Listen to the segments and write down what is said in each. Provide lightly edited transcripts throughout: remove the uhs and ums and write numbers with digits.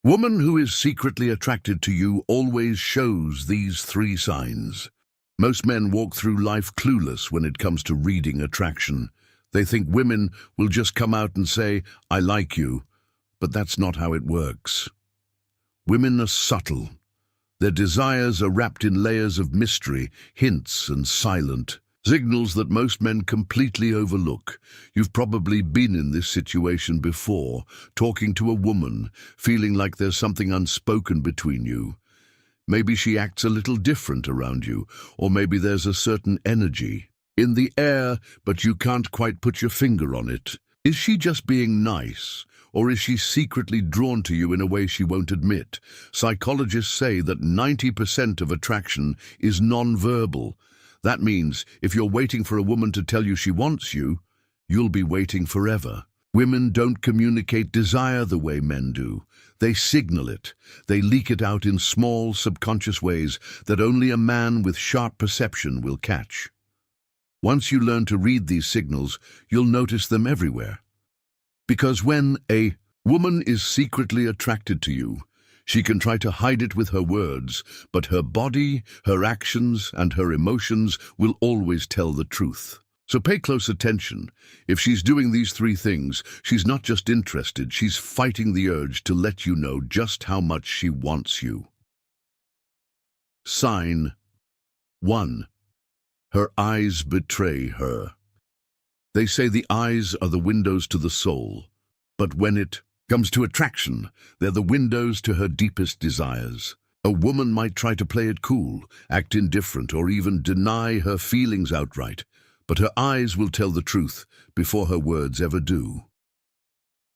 Woman who is secretly attracted to you always shows these three signs. Most men walk through life clueless when it comes to reading attraction. They think women will just come out and say, "I like you," but that's not how it works. Women are subtle. Their desires are wrapped in layers of mystery, hints and silent signals that most men completely overlook. You've probably been in this situation before, talking to a woman, feeling like there's something unspoken between you. Maybe she acts a little different around you, or maybe there's a certain energy in the air, but you can't quite put your finger on it. Is she just being nice, or is she secretly drawn to you in a way she won't admit? Psychologists say that 90% of attraction is non-verbal. That means if you're waiting for a woman to tell you she wants you, you'll be waiting forever. Women don't communicate desire the way men do. They signal it. They leak it out in small, subconscious ways that only a man with sharp perception will catch. Once you learn to read these signals, you'll notice them everywhere. Because when a woman is secretly attracted to you, she can try to hide it with her words, but her body, her actions, and her emotions will always tell the truth. So pay close attention. If she's doing these three things, she's not just interested, she's fighting the urge to let you know just how much she wants you. Sign 1. Her eyes betray her. They say the eyes are the windows to the soul, but when it comes to attraction, they're the windows to her deepest desires. A woman might try to play it cool, act indifferent, or even deny her feelings outright, but her eyes will tell the truth before her words ever do.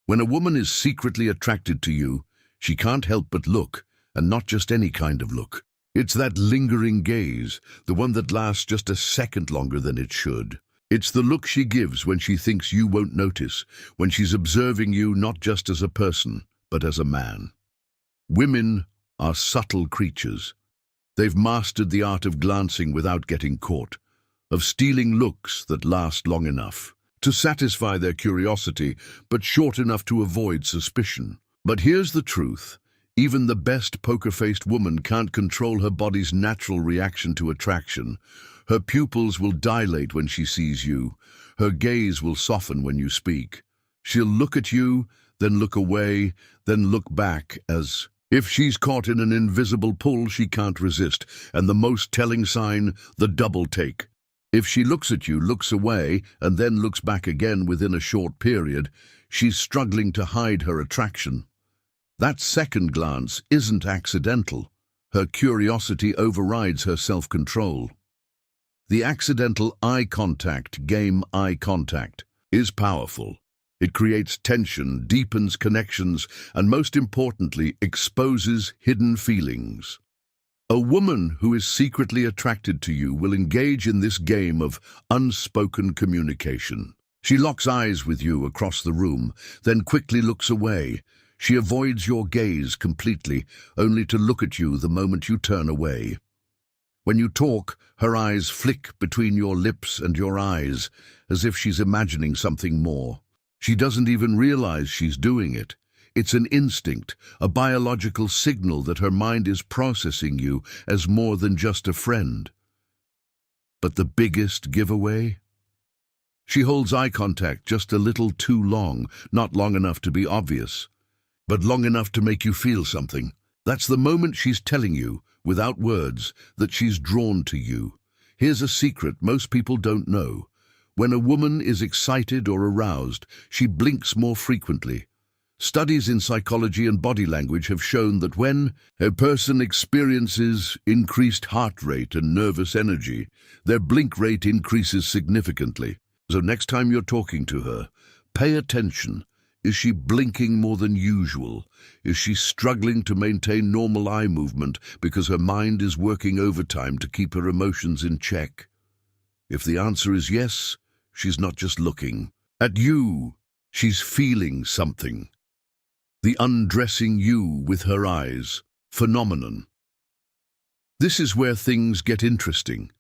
When a woman is secretly attracted to you, she can't help but look, and not just any kind of look. It's that lingering gaze, the one that lasts just a second longer than it should. It's the look she gives when she thinks you won't notice, when she's observing you not just as a person, but as a man. Women are subtle creatures. They've mastered the art of glancing without getting caught, of stealing looks that last long enough to satisfy their curiosity, but short enough to avoid suspicion. But here's the truth. Even the best poker-faced woman can't control her body's natural reaction to attraction. Her pupils will dilate when she sees you. Her gaze will soften when you speak. She'll look at you, then look away, then look back, as if she's caught in an invisible pull she can't resist. And the most telling sign, the double take. If she looks at you, looks away, and then looks back again within a short period, she's struggling to hide her attraction. That second glance isn't accidental. Her curiosity overrides her self-control. The accidental eye contact, game eye contact, is powerful. It creates tension, deepens connections, and most importantly, exposes hidden feelings. A woman who is secretly attracted to you will engage in this game of unspoken communication. She locks eyes with you across the room, then quickly looks away. She avoids your gaze completely, only to look at you the moment you turn away. When you talk, her eyes flick between your lips and your eyes, as if she's imagining something more. She doesn't even realize she's doing it. It's an instinct, a biological signal that her mind is processing you as more than just a friend. But the biggest giveaway? She holds eye contact just a little too long, not long enough to be obvious, but long enough to make you feel something. That's the moment she's telling you, without words, that she's drawn to you. Here's a secret most people don't know. When a woman is excited or aroused, she blinks more frequently. Studies in psychology and body language have shown that when a person experiences increased heart rate and nervous energy, their blink rate increases significantly. So next time you're talking to her, pay attention. Is she blinking more than usual? Is she struggling to maintain normal eye movement because her mind is working overtime to keep her emotions in check? If the answer is yes, she's not just looking at you, she's feeling something. The undressing you with her eyes phenomenon. This is where things get interesting.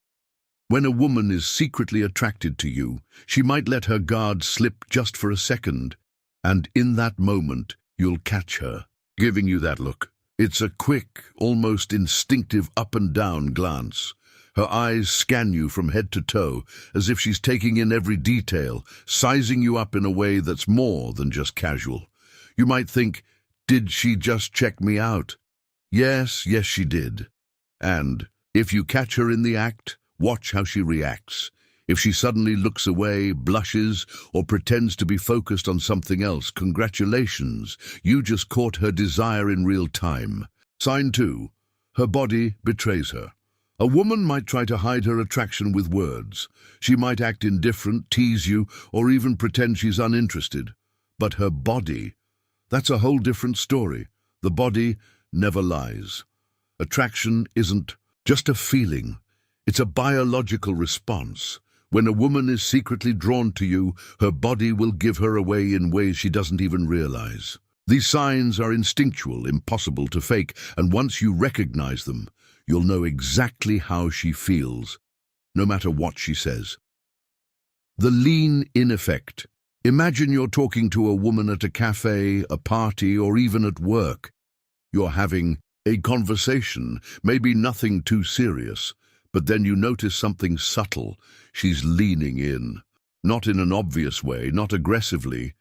When a woman is secretly attracted to you, she might let her guard slip just for a second, and in that moment, you'll catch her giving you that look. It's a quick, almost instinctive up and down glance. Her eyes scan you from head to toe, as if she's taking in every detail, sizing you up in a way that's more than just casual. You might think, did she just check me out? Yes, she did. And if you catch her in the act, watch how she reacts. If she suddenly looks away, blushes, or pretends to be focused on something else, congratulations, you just caught her desire in real time. Sign 2. Her body betrays her. A woman might try to hide her attraction with words. She might act indifferent, tease you, or even pretend she's uninterested. But her body, that's a whole different story. The body never lies. Attraction isn't just a feeling. It's a biological response. When a woman is secretly drawn to you, her body will give her away in ways she doesn't even realize. These signs are instinctual, impossible to fake, and once you recognize them, you'll know exactly how she feels, no matter what she says. The lean-in effect. Imagine you're talking to a woman at a cafe, a party, or even at work. You're having a conversation, maybe nothing too serious, but then you notice something subtle. She's leaning in. Not in an obvious way, not aggressively,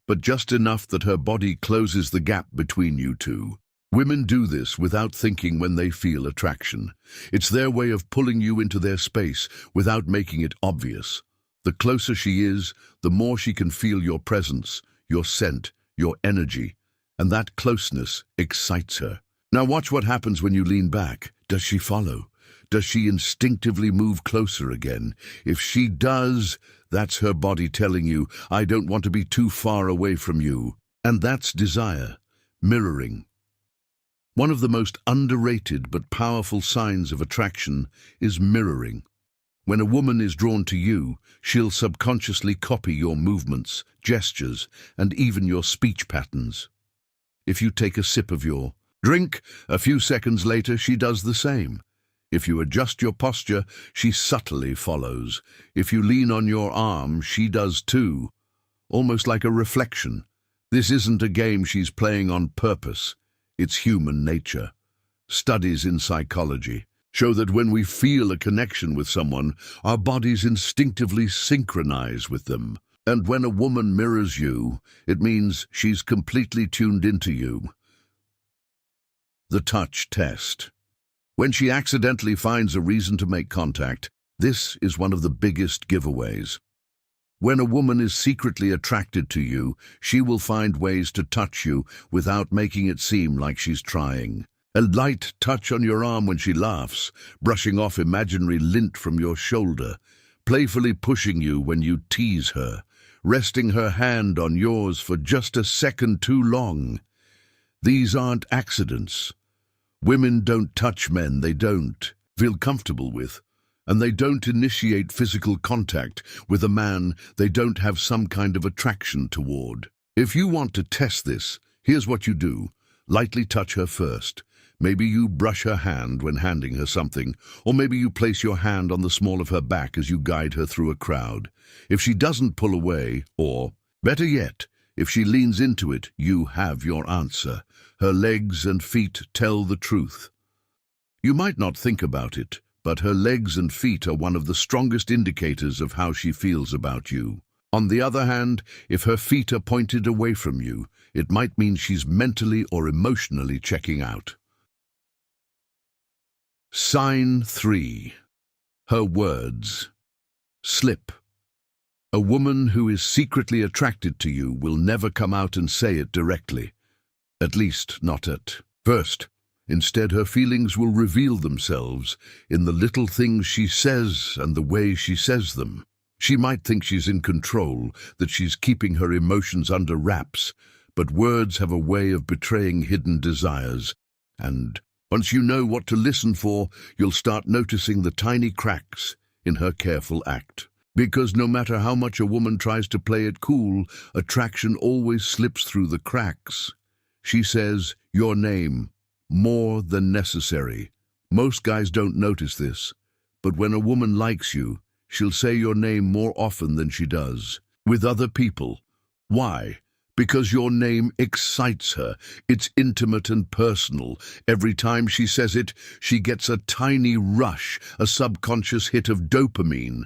but just enough that her body closes the gap between you two. Women do this without thinking when they feel attraction. It's their way of pulling you into their space without making it obvious. The closer she is, the more she can feel your presence, your scent, your energy, and that closeness excites her. Now watch what happens when you lean back. Does she follow? Does she instinctively move closer again? If she does, that's her body telling you, I don't want to be too far away from you. And that's desire, mirroring. One of the most underrated but powerful signs of attraction is mirroring. When a woman is drawn to you, she'll subconsciously copy your movements, gestures, and even your speech patterns. If you take a sip of your drink, a few seconds later she does the same. If you adjust your posture, she subtly follows. If you lean on your arm, she does too, almost like a reflection. This isn't a game she's playing on purpose. It's human nature. Studies in psychology show that when we feel a connection with someone, our bodies instinctively synchronize with them. And when a woman mirrors you, it means she's completely tuned into you. The touch test. When she accidentally finds a reason to make contact, this is one of the biggest giveaways. When a woman is secretly attracted to you, she will find ways to touch you without making it seem like she's trying. A light touch on your arm when she laughs, brushing off imaginary lint from your shoulder, playfully pushing you when you tease her, resting her hand on yours for just a second too long. These aren't accidents. Women don't touch men they don't feel comfortable with, and they don't initiate physical contact with a man they don't have some kind of attraction toward. If you want to test this, here's what you do. Lightly touch her first. Maybe you brush her hand when handing her something, or maybe you place your hand on the small of her back as you guide her through a crowd. If she doesn't pull away, or, better yet, if she leans into it, you have your answer. Her legs and feet tell the truth. You might not think about it, but her legs and feet are one of the strongest indicators of how she feels about you. On the other hand, if her feet are pointed away from you, it might mean she's mentally or emotionally checking out. Sign 3. Her words. Slip. A woman who is secretly attracted to you will never come out and say it directly. At least not at first. Instead, her feelings will reveal themselves in the little things she says and the way she says them. She might think she's in control, that she's keeping her emotions under wraps, but words have a way of betraying hidden desires. And once you know what to listen for, you'll start noticing the tiny cracks in her careful act. Because no matter how much a woman tries to play it cool, attraction always slips through the cracks. She says, your name, more than necessary. Most guys don't notice this, but when a woman likes you, she'll say your name more often than she does with other people. Why? Because your name excites her. It's intimate and personal. Every time she says it, she gets a tiny rush, a subconscious hit of dopamine.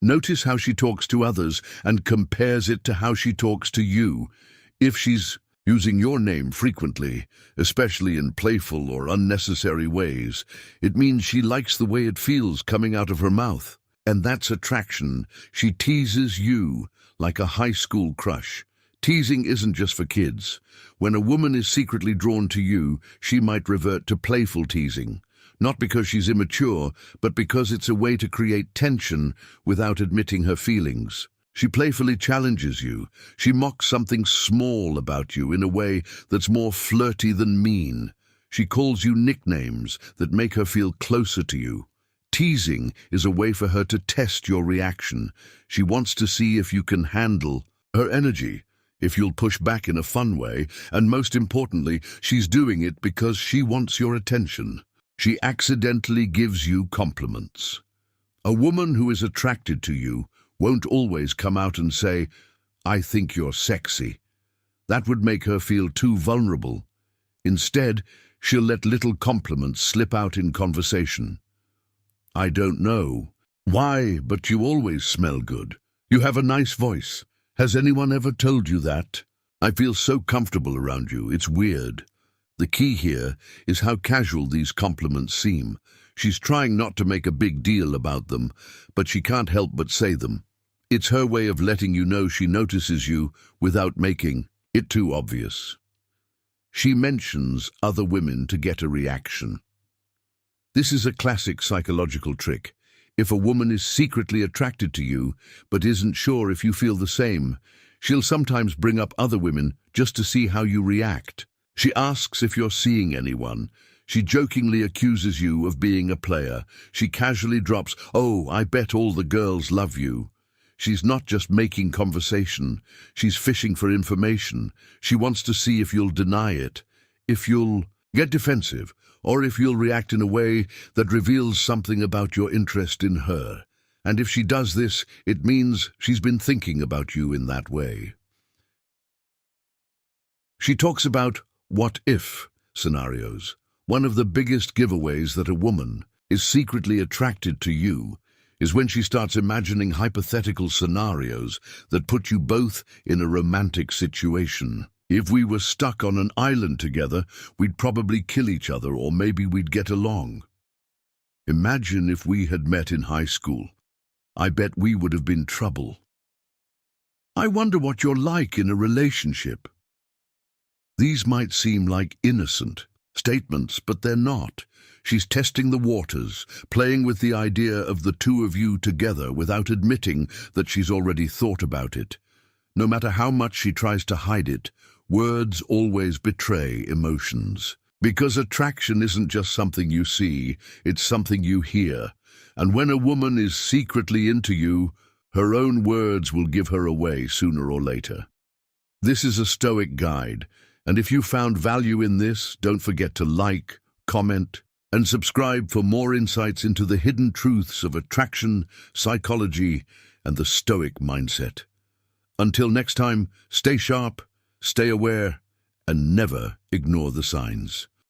Notice how she talks to others and compares it to how she talks to you. If she's using your name frequently, especially in playful or unnecessary ways, it means she likes the way it feels coming out of her mouth. And that's attraction. She teases you like a high school crush. Teasing isn't just for kids. When a woman is secretly drawn to you, she might revert to playful teasing. Not because she's immature, but because it's a way to create tension without admitting her feelings. She playfully challenges you. She mocks something small about you in a way that's more flirty than mean. She calls you nicknames that make her feel closer to you. Teasing is a way for her to test your reaction. She wants to see if you can handle her energy, if you'll push back in a fun way, and most importantly, she's doing it because she wants your attention. She accidentally gives you compliments. A woman who is attracted to you won't always come out and say, "I think you're sexy." That would make her feel too vulnerable. Instead, she'll let little compliments slip out in conversation. "I don't know why, but you always smell good. You have a nice voice. Has anyone ever told you that? I feel so comfortable around you, it's weird." The key here is how casual these compliments seem. She's trying not to make a big deal about them, but she can't help but say them. It's her way of letting you know she notices you without making it too obvious. She mentions other women to get a reaction. This is a classic psychological trick. If a woman is secretly attracted to you, but isn't sure if you feel the same, she'll sometimes bring up other women just to see how you react. She asks if you're seeing anyone. She jokingly accuses you of being a player. She casually drops, "Oh, I bet all the girls love you." She's not just making conversation. She's fishing for information. She wants to see if you'll deny it, if you'll get defensive, or if you'll react in a way that reveals something about your interest in her. And if she does this, it means she's been thinking about you in that way. She talks about what-if scenarios. One of the biggest giveaways that a woman is secretly attracted to you is when she starts imagining hypothetical scenarios that put you both in a romantic situation. If we were stuck on an island together, we'd probably kill each other, or maybe we'd get along. Imagine if we had met in high school. I bet we would have been trouble. I wonder what you're like in a relationship. These might seem like innocent statements, but they're not. She's testing the waters, playing with the idea of the two of you together without admitting that she's already thought about it. No matter how much she tries to hide it, words always betray emotions. Because attraction isn't just something you see, it's something you hear. And when a woman is secretly into you, her own words will give her away sooner or later. This is a Stoic guide, and if you found value in this, don't forget to like, comment, and subscribe for more insights into the hidden truths of attraction, psychology, and the Stoic mindset. Until next time, stay sharp, stay aware, and never ignore the signs.